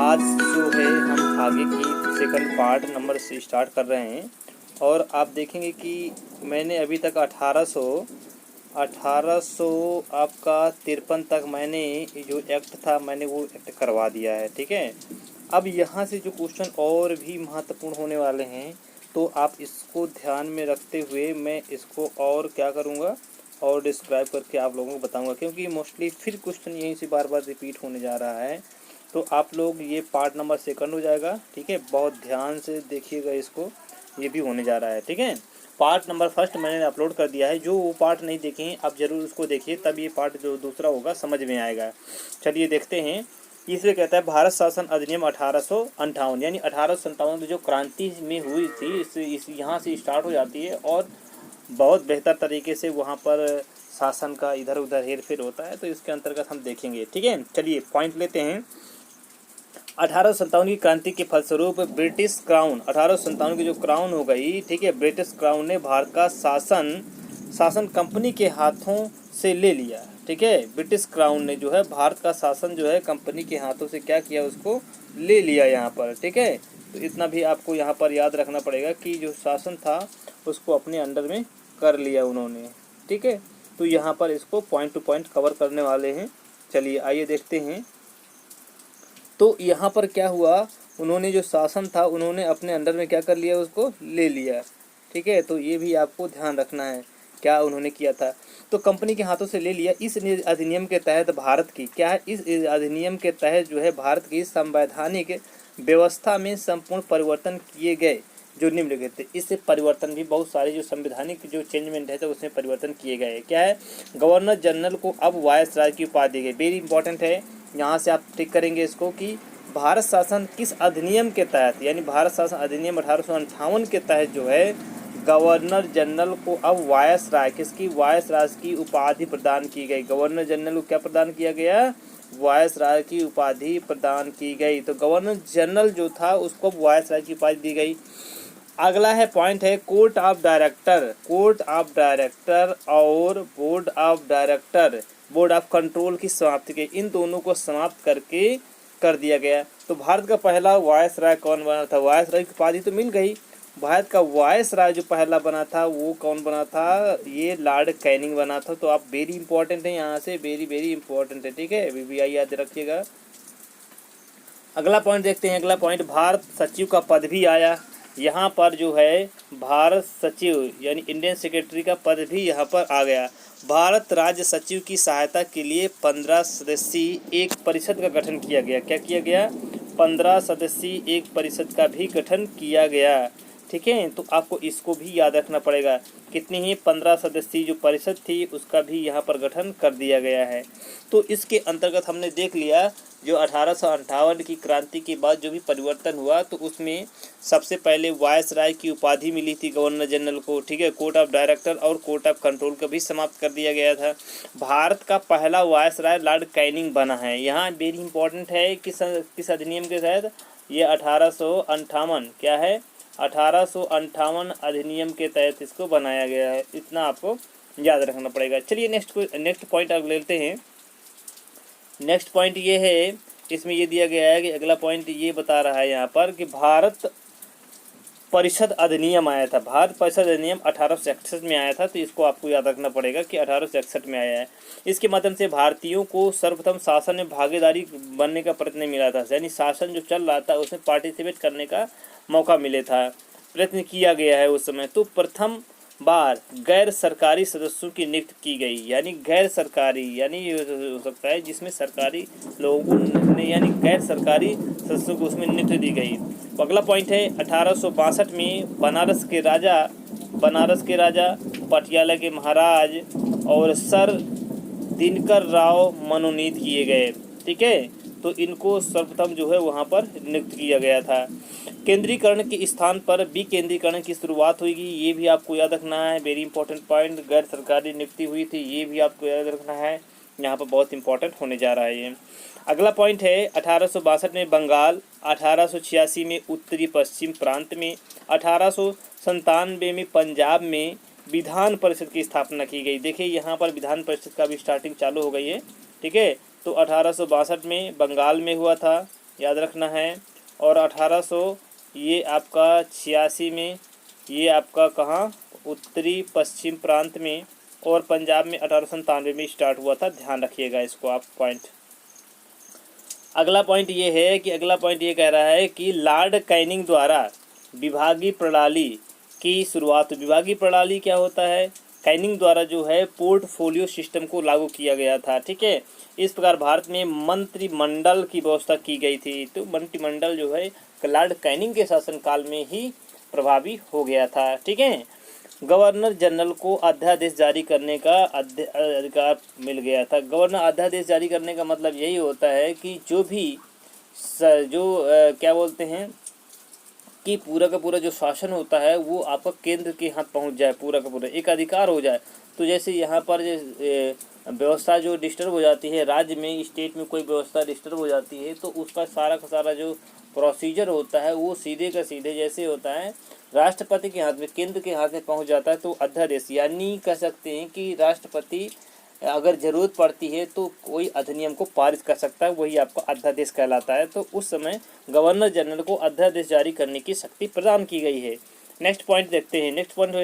आज जो है हम आगे की सेकंड पार्ट नंबर से स्टार्ट कर रहे हैं और आप देखेंगे कि मैंने अभी तक 1800 आपका 53 तक मैंने जो एक्ट था मैंने वो एक्ट करवा दिया है। ठीक है, अब यहाँ से जो क्वेश्चन और भी महत्वपूर्ण होने वाले हैं तो आप इसको ध्यान में रखते हुए मैं इसको और क्या करूँगा और डिस्क्राइब करके आप लोगों को बताऊँगा, क्योंकि मोस्टली फिर क्वेश्चन यहीं से बार बार रिपीट होने जा रहा है। तो आप लोग ये पार्ट नंबर सेकंड हो जाएगा। ठीक है, बहुत ध्यान से देखिएगा इसको, ये भी होने जा रहा है। ठीक है, पार्ट नंबर फर्स्ट मैंने अपलोड कर दिया है, जो वो पार्ट नहीं देखे हैं आप ज़रूर उसको देखिए, तब ये पार्ट जो दूसरा होगा समझ में आएगा। चलिए देखते हैं। इसमें कहता है भारत शासन अधिनियम 1858, यानी 1857 जो क्रांति में हुई थी इस यहाँ से स्टार्ट हो जाती है और बहुत बेहतर तरीके से वहाँ पर शासन का इधर उधर हेर फेर होता है, तो इसके अंतर्गत हम देखेंगे। ठीक है, चलिए पॉइंट लेते हैं। 1857 की क्रांति के फलस्वरूप ब्रिटिश क्राउन, 1857 की जो क्राउन हो गई, ठीक है, ब्रिटिश क्राउन ने भारत का शासन कंपनी के हाथों से ले लिया। ठीक है, ब्रिटिश क्राउन ने जो है भारत का शासन जो है कंपनी के हाथों से क्या किया, उसको ले लिया यहाँ पर। ठीक है, तो इतना भी आपको यहाँ पर याद रखना पड़ेगा कि जो शासन था उसको अपने अंडर में कर लिया उन्होंने। ठीक है, तो यहाँ पर इसको पॉइंट टू पॉइंट कवर करने वाले हैं। चलिए आइए देखते हैं। तो यहाँ पर क्या हुआ, उन्होंने जो शासन था उन्होंने अपने अंडर में क्या कर लिया, उसको ले लिया। ठीक है, तो ये भी आपको ध्यान रखना है क्या उन्होंने किया था। तो कंपनी के हाथों से ले लिया। इस अधिनियम के तहत भारत की क्या है, इस अधिनियम के तहत जो है भारत की संवैधानिक व्यवस्था में संपूर्ण परिवर्तन किए गए जो निम्नलिखित थे। इससे परिवर्तन भी बहुत सारे जो संवैधानिक जो चेंजमेंट है तो उसमें परिवर्तन किए गए। क्या है, गवर्नर जनरल को अब वायसराय की उपाधि दी गई। वेरी इंपॉर्टेंट है, यहाँ से आप टिक करेंगे इसको कि भारत शासन किस अधिनियम के तहत, यानी भारत शासन अधिनियम 1858 के तहत जो है गवर्नर जनरल को अब वायसराय किसकी, वायसराय की उपाधि प्रदान की गई। गवर्नर जनरल को क्या प्रदान किया गया, वायसराय की उपाधि प्रदान की गई। तो गवर्नर जनरल जो था उसको वायसराय की उपाधि दी गई। अगला है पॉइंट है court of director, court of director और बोर्ड ऑफ कंट्रोल की समाप्ति के, इन दोनों को समाप्त करके कर दिया गया। तो भारत का पहला वायसराय कौन बना था, वायसराय की उपाधि तो मिल गई। भारत का वायसराय जो पहला बना था वो कौन बना था, ये लॉर्ड कैनिंग बना था। तो आप वेरी इंपॉर्टेंट है, यहाँ से वेरी वेरी इंपॉर्टेंट है। ठीक है, VVI याद रखिएगा। अगला पॉइंट देखते हैं। अगला पॉइंट, भारत सचिव का पद भी आया। यहाँ पर जो है भारत सचिव यानी इंडियन सेक्रेटरी का पद भी यहाँ पर आ गया। भारत राज्य सचिव की सहायता के लिए 15 सदस्यीय एक परिषद का गठन किया गया। क्या किया गया, 15 सदस्यीय एक परिषद का भी गठन किया गया। ठीक है, तो आपको इसको भी याद रखना पड़ेगा। कितनी ही 15 सदस्यीय जो परिषद थी उसका भी यहाँ पर गठन कर दिया गया है। तो इसके अंतर्गत हमने देख लिया जो 1858 की क्रांति के बाद जो भी परिवर्तन हुआ तो उसमें सबसे पहले वायसराय की उपाधि मिली थी गवर्नर जनरल को। ठीक है, कोर्ट ऑफ डायरेक्टर और कोर्ट ऑफ कंट्रोल को भी समाप्त कर दिया गया था। भारत का पहला वायसराय लॉर्ड कैनिंग बना है। यहाँ वेरी इंपॉर्टेंट है किस अधिनियम के तहत, ये 1858 क्या है, 1858 अधिनियम के तहत इसको बनाया गया है। इतना आपको याद रखना पड़ेगा। चलिए नेक्स्ट पॉइंट अब लेते हैं। नेक्स्ट पॉइंट ये है, इसमें ये दिया गया है कि अगला पॉइंट ये बता रहा है यहाँ पर कि भारत परिषद अधिनियम आया था। भारत परिषद अधिनियम 1861 में आया था। तो इसको आपको याद रखना पड़ेगा कि 1861 में आया है। इसके माध्यम से भारतीयों को सर्वप्रथम शासन में भागीदारी बनने का प्रयत्न मिला था, यानी शासन जो चल रहा था उसमें पार्टिसिपेट करने का मौका मिले था, प्रयत्न किया गया है उस समय। तो प्रथम बार गैर सरकारी सदस्यों की नियुक्ति की गई, यानी गैर सरकारी यानी ये हो सकता है जिसमें सरकारी लोगों ने यानी गैर सरकारी सदस्यों को उसमें नियुक्ति दी गई। अगला पॉइंट है 1862 में बनारस के राजा पटियाला के महाराज और सर दिनकर राव मनोनीत किए गए। ठीक है, तो इनको सर्वप्रथम जो है वहाँ पर नियुक्त किया गया था। केंद्रीकरण के स्थान पर विकेंद्रीकरण की शुरुआत हुई, ये भी आपको याद रखना है। वेरी इंपॉर्टेंट पॉइंट, गैर सरकारी नियुक्ति हुई थी, ये भी आपको याद रखना है। यहाँ पर बहुत इंपॉर्टेंट होने जा रहा है ये। अगला पॉइंट है 1862 में बंगाल, 1886 में उत्तरी पश्चिम प्रांत में, 1897 में पंजाब में विधान परिषद की स्थापना की गई। देखिए यहाँ पर विधान परिषद का भी स्टार्टिंग चालू हो गई है। ठीक है, तो 1862 में बंगाल में हुआ था, याद रखना है। और 1800 ये आपका 86 में, ये आपका कहाँ, उत्तरी पश्चिम प्रांत में, और पंजाब में 1897 में स्टार्ट हुआ था। ध्यान रखिएगा इसको आप पॉइंट। अगला पॉइंट ये है कि अगला पॉइंट ये कह रहा है कि लॉर्ड कैनिंग द्वारा विभागीय प्रणाली की शुरुआत। विभागीय प्रणाली क्या होता है, कैनिंग द्वारा जो है पोर्टफोलियो सिस्टम को लागू किया गया था। ठीक है, इस प्रकार भारत में मंत्रिमंडल की व्यवस्था की गई थी। तो मंत्रिमंडल जो है लॉर्ड कैनिंग के शासनकाल में ही प्रभावी हो गया था। ठीक है, गवर्नर जनरल को अध्यादेश जारी करने का अधिकार मिल गया था। गवर्नर अध्यादेश जारी करने का मतलब यही होता है कि जो भी क्या बोलते हैं कि पूरा का पूरा जो शासन होता है वो आपका केंद्र के हाथ पहुंच जाए, पूरा का पूरा एक अधिकार हो जाए। तो जैसे यहाँ पर व्यवस्था जो डिस्टर्ब हो जाती है, राज्य में स्टेट में कोई व्यवस्था डिस्टर्ब हो जाती है, तो उसका सारा का सारा जो प्रोसीजर होता है वो सीधे का सीधे जैसे होता है राष्ट्रपति के हाथ में, केंद्र के हाथ में पहुंच जाता है। तो अध्यादेश यानी कह सकते हैं कि राष्ट्रपति अगर ज़रूरत पड़ती है तो कोई अधिनियम को पारित कर सकता है, वही आपका अध्यादेश कहलाता है। तो उस समय गवर्नर जनरल को अध्यादेश जारी करने की शक्ति प्रदान की गई है। नेक्स्ट पॉइंट देखते हैं। नेक्स्ट पॉइंट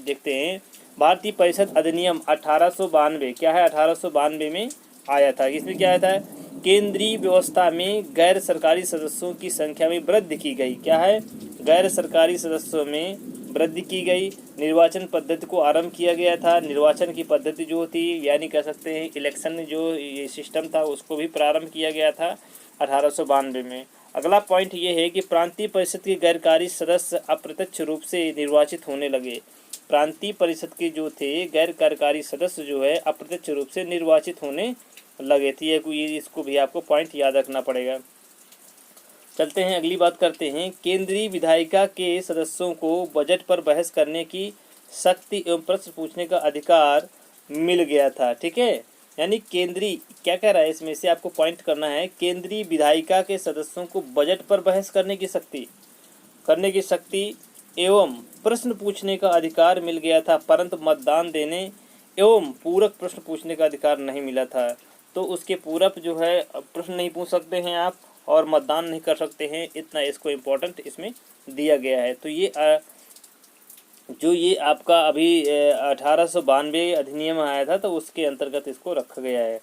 देखते हैं, भारतीय परिषद अधिनियम 1892 क्या है, 1892 में आया था। इसमें क्या आया था, केंद्रीय व्यवस्था में गैर सरकारी सदस्यों की संख्या में वृद्धि की गई। क्या है, गैर सरकारी सदस्यों में वृद्धि की गई। निर्वाचन पद्धति को आरंभ किया गया था। निर्वाचन की पद्धति जो थी यानी कह सकते हैं इलेक्शन जो ये सिस्टम था उसको भी प्रारंभ किया गया था 1892 में। अगला पॉइंट ये है कि प्रांतीय परिषद के गैरकारी सदस्य अप्रत्यक्ष रूप से निर्वाचित होने लगे। प्रांतीय परिषद के जो थे गैर कार्यकारी सदस्य जो है अप्रत्यक्ष रूप से निर्वाचित होने लगे थे। ये इसको भी आपको पॉइंट याद रखना पड़ेगा। चलते हैं, अगली बात करते हैं। केंद्रीय विधायिका के सदस्यों को बजट पर बहस करने की शक्ति एवं प्रश्न पूछने का अधिकार मिल गया था। ठीक है, यानी केंद्रीय क्या कह रहा है इसमें से आपको पॉइंट करना है, केंद्रीय विधायिका के सदस्यों को बजट पर बहस करने की शक्ति एवं प्रश्न पूछने का अधिकार मिल गया था, परंतु मतदान देने एवं पूरक प्रश्न पूछने का अधिकार नहीं मिला था। तो उसके पूरक जो है प्रश्न नहीं पूछ सकते हैं आप और मतदान नहीं कर सकते हैं, इतना इसको इम्पोर्टेंट इसमें दिया गया है। तो ये आपका अभी 1892 अधिनियम आया था तो उसके अंतर्गत इसको रखा गया है।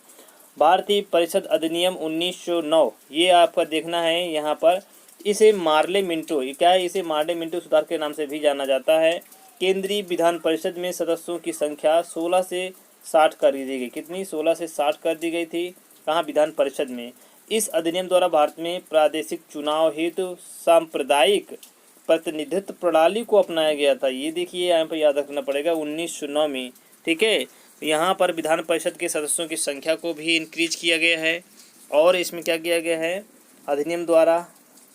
भारतीय परिषद अधिनियम 1909 ये आपका देखना है यहाँ पर। इसे मार्ले मिंटो क्या है, इसे मार्ले मिंटो सुधार के नाम से भी जाना जाता है। केंद्रीय विधान परिषद में सदस्यों की संख्या 16 से 60 कर दी गई। कितनी, 16 से 60 कर दी गई थी। कहाँ, विधान परिषद में। इस अधिनियम द्वारा भारत में प्रादेशिक चुनाव हेतु सांप्रदायिक प्रतिनिधित्व प्रणाली को अपनाया गया था। ये देखिए यहाँ पर याद रखना पड़ेगा 1909 में। ठीक है, यहाँ पर विधान परिषद के सदस्यों की संख्या को भी इंक्रीज किया गया है और इसमें क्या किया गया है, अधिनियम द्वारा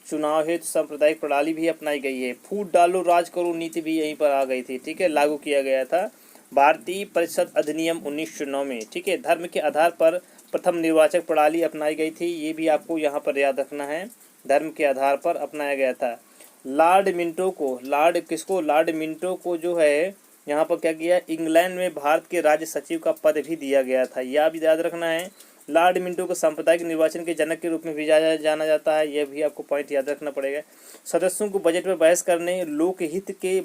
चुनाव हेतु सांप्रदायिक प्रणाली भी अपनाई गई है। फूट डालो राज करो नीति भी यहीं पर आ गई थी। ठीक है, लागू किया गया था भारतीय परिषद अधिनियम 1909 में। ठीक है, धर्म के आधार पर प्रथम निर्वाचक प्रणाली अपनाई गई थी। ये भी आपको यहाँ पर याद रखना है, धर्म के आधार पर अपनाया गया था। लॉर्ड मिंटो को जो है यहाँ पर क्या किया, इंग्लैंड में भारत के राज्य सचिव का पद भी दिया गया था। यह भी याद रखना है। लॉर्ड मिंटो को सांप्रदायिक निर्वाचन के जनक के रूप में भी जाना जाता है। यह भी आपको पॉइंट याद रखना पड़ेगा। सदस्यों को बजट पर बहस करने, लोकहित के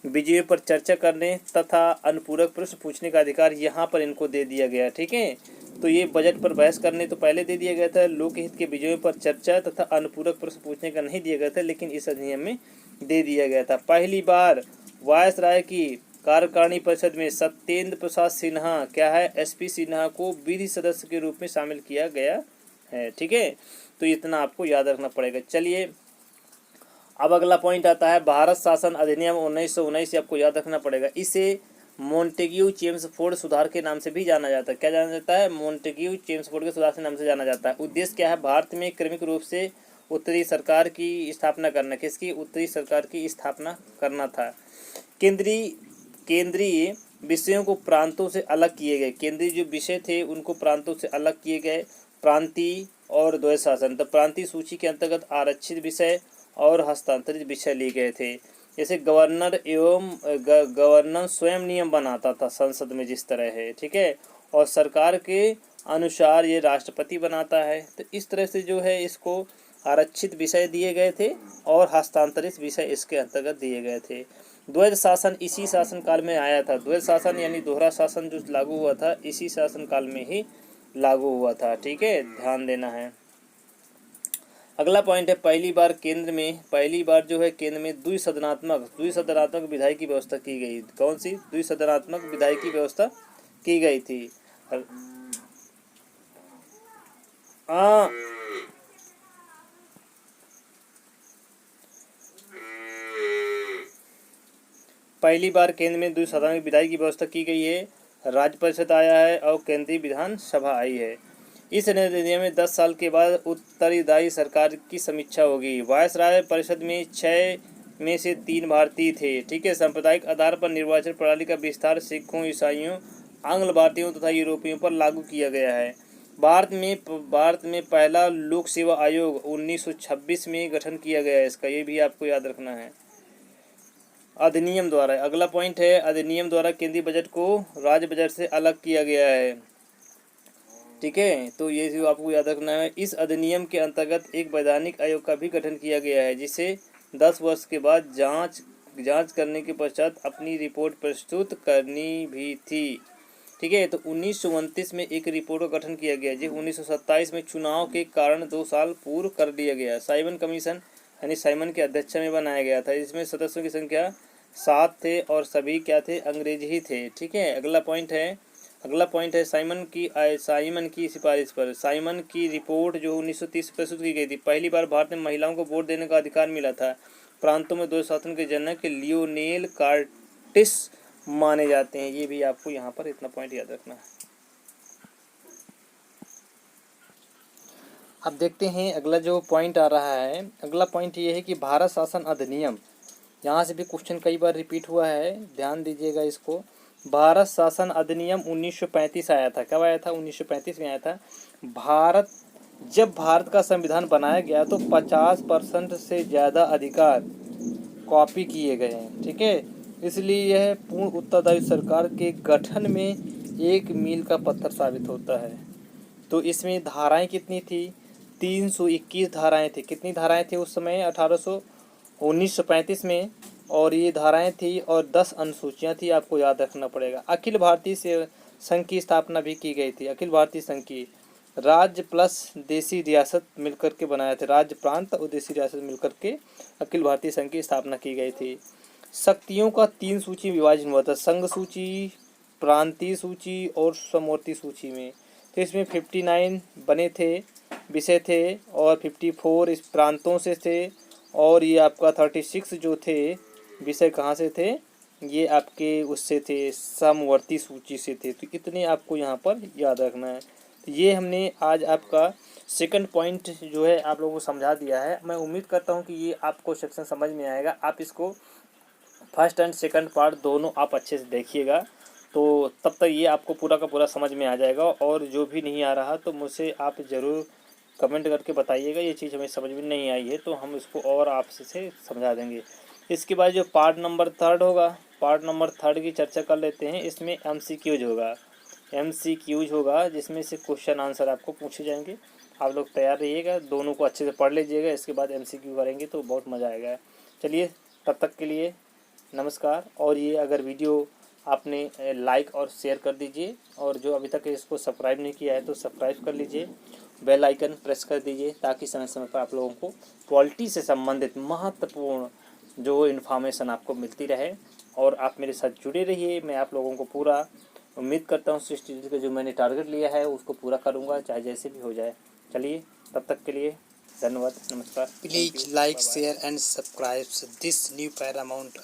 विजयों पर चर्चा करने तथा अनुपूरक प्रश्न पूछने का अधिकार यहाँ पर इनको दे दिया गया। ठीक है, तो ये बजट पर बहस करने तो पहले दे दिया गया था, लोकहित के विजयों पर चर्चा तथा अनुपूरक प्रश्न पूछने का नहीं दिया गया था, लेकिन इस अधिनियम में दे दिया गया था। पहली बार वायसराय की कार्यकारिणी परिषद में सत्येंद्र प्रसाद सिन्हा क्या है, एसपी सिन्हा को विधि सदस्य के रूप में शामिल किया गया है। ठीक है, तो इतना आपको याद रखना पड़ेगा। चलिए अब अगला पॉइंट आता है भारत शासन अधिनियम 1919। आपको याद रखना पड़ेगा। इसे मोंटेग्यू चेम्सफोर्ड सुधार के नाम से भी जाना जाता है। क्या जाना जाता है, मोंटेग्यू चेम्सफोर्ड के सुधार के नाम से जाना जाता है। उद्देश्य क्या है, भारत में क्रमिक रूप से उत्तरी सरकार की स्थापना करना। किसकी, उत्तरी सरकार की स्थापना करना था। केंद्रीय विषयों को प्रांतों से अलग किए गए। केंद्रीय जो विषय थे उनको प्रांतों से अलग किए गए। प्रांतीय और द्वैत शासन, तो प्रांतीय सूची के अंतर्गत आरक्षित विषय और हस्तांतरित विषय लिए गए थे। जैसे गवर्नर स्वयं नियम बनाता था संसद में जिस तरह है। ठीक है, और सरकार के अनुसार ये राष्ट्रपति बनाता है। तो इस तरह से जो है इसको आरक्षित विषय दिए गए थे और हस्तांतरित विषय इसके अंतर्गत दिए गए थे। द्वैध शासन इसी शासनकाल में आया था। द्वैध शासन यानी दोहरा शासन जो लागू हुआ था इसी शासनकाल में ही लागू हुआ था। ठीक है, ध्यान देना है। अगला पॉइंट है पहली बार जो है केंद्र में द्विसदनात्मक विधायी की व्यवस्था की गई। कौन सी द्विसदनात्मक विधायी की व्यवस्था की गई थी? पहली बार केंद्र में द्विसदनात्मक विधायी की व्यवस्था की गई है। राज्य परिषद आया है और केंद्रीय विधानसभा आई है। इस अधिनियम में 10 साल के बाद उत्तरदायी सरकार की समीक्षा होगी। वायसराय परिषद में 6 में से 3 भारतीय थे। ठीक है, सांप्रदायिक आधार पर निर्वाचन प्रणाली का विस्तार सिखों, ईसाइयों, आंग्ल भारतीयों तथा यूरोपियों पर लागू किया गया है। भारत में पहला लोक सेवा आयोग 1926 में गठन किया गया है इसका, ये भी आपको याद रखना है। अधिनियम द्वारा, अगला पॉइंट है अधिनियम द्वारा केंद्रीय बजट को राज्य बजट से अलग किया गया है। ठीक है, तो ये जो आपको याद रखना है। इस अधिनियम के अंतर्गत एक वैधानिक आयोग का भी गठन किया गया है जिसे 10 वर्ष के बाद जांच करने के पश्चात अपनी रिपोर्ट प्रस्तुत करनी भी थी। ठीक है, तो 1929 में एक रिपोर्ट का गठन किया गया जो 1927 में चुनाव के कारण 2 साल पूर्व कर दिया गया। साइमन कमीशन यानी साइमन की अध्यक्षता में बनाया गया था। इसमें सदस्यों की संख्या 7 थे और सभी क्या थे? अंग्रेज ही थे। ठीक है, अगला पॉइंट है साइमन की सिफारिश पर। साइमन की रिपोर्ट जो 1930 प्रस्तुत की गई थी। पहली बार भारत में महिलाओं को वोट देने का अधिकार मिला था। प्रांतों में द्वैध शासन के जनक लियोनेल कार्टिस माने जाते हैं। ये भी आपको यहाँ पर इतना पॉइंट याद रखना है। अब देखते हैं अगला जो पॉइंट आ रहा है। अगला पॉइंट ये है कि भारत शासन अधिनियम, यहाँ से भी क्वेश्चन कई बार रिपीट हुआ है, ध्यान दीजिएगा इसको। भारत शासन अधिनियम 1935 आया था। कब आया था? 1935 में आया था। जब भारत का संविधान बनाया गया तो 50% से ज़्यादा अधिकार कॉपी किए गए हैं। ठीक है, इसलिए यह पूर्ण उत्तरदायी सरकार के गठन में एक मील का पत्थर साबित होता है। तो इसमें धाराएं कितनी थी? 321 धाराएं थी। कितनी धाराएं थी उस समय 1935 में? और ये धाराएं थी और 10 अनुसूचियां थी, आपको याद रखना पड़ेगा। अखिल भारतीय संघ की स्थापना भी की गई थी। अखिल भारतीय संघ की राज्य प्लस देसी रियासत मिलकर के बनाए थे। राज्य, प्रांत और देसी रियासत मिलकर के अखिल भारतीय संघ की स्थापना की गई थी। शक्तियों का 3 सूची विभाजन हुआ था, संघ सूची, प्रांतीय सूची और समवर्ती सूची में। तो इसमें 59 बने थे विषय थे और 54 इस प्रांतों से थे और ये आपका 36 जो थे विषय कहाँ से थे? ये आपके उससे थे, समवर्ती सूची से थे। तो इतने आपको यहाँ पर याद रखना है। तो ये हमने आज आपका सेकंड पॉइंट जो है आप लोगों को समझा दिया है। मैं उम्मीद करता हूँ कि ये आपको सेक्शन समझ में आएगा। आप इसको फर्स्ट एंड सेकंड पार्ट दोनों आप अच्छे से देखिएगा, तो तब तक ये आपको पूरा का पूरा समझ में आ जाएगा। और जो भी नहीं आ रहा तो मुझसे आप ज़रूर कमेंट करके बताइएगा, ये चीज़ हमें समझ में नहीं आई है तो हम इसको और आपसे समझा देंगे। इसके बाद जो पार्ट नंबर 3 होगा, पार्ट नंबर 3 की चर्चा कर लेते हैं। इसमें MCQs होगा जिसमें से क्वेश्चन आंसर आपको पूछे जाएंगे। आप लोग तैयार रहिएगा, दोनों को अच्छे से पढ़ लीजिएगा। इसके बाद MCQ करेंगे तो बहुत मज़ा आएगा। चलिए, तब तक के लिए नमस्कार। और ये अगर वीडियो आपने लाइक और शेयर कर दीजिए, और जो अभी तक इसको सब्सक्राइब नहीं किया है तो सब्सक्राइब कर लीजिए, बेल आइकन प्रेस कर दीजिए ताकि समय समय पर आप लोगों को पॉलिटी से संबंधित महत्वपूर्ण जो इन्फॉर्मेशन आपको मिलती रहे। और आप मेरे साथ जुड़े रहिए। मैं आप लोगों को पूरा उम्मीद करता हूँ 60 का जो मैंने टारगेट लिया है उसको पूरा करूँगा, चाहे जैसे भी हो जाए। चलिए, तब तक के लिए धन्यवाद, नमस्कार। Please like, share and subscribe this new Paramount.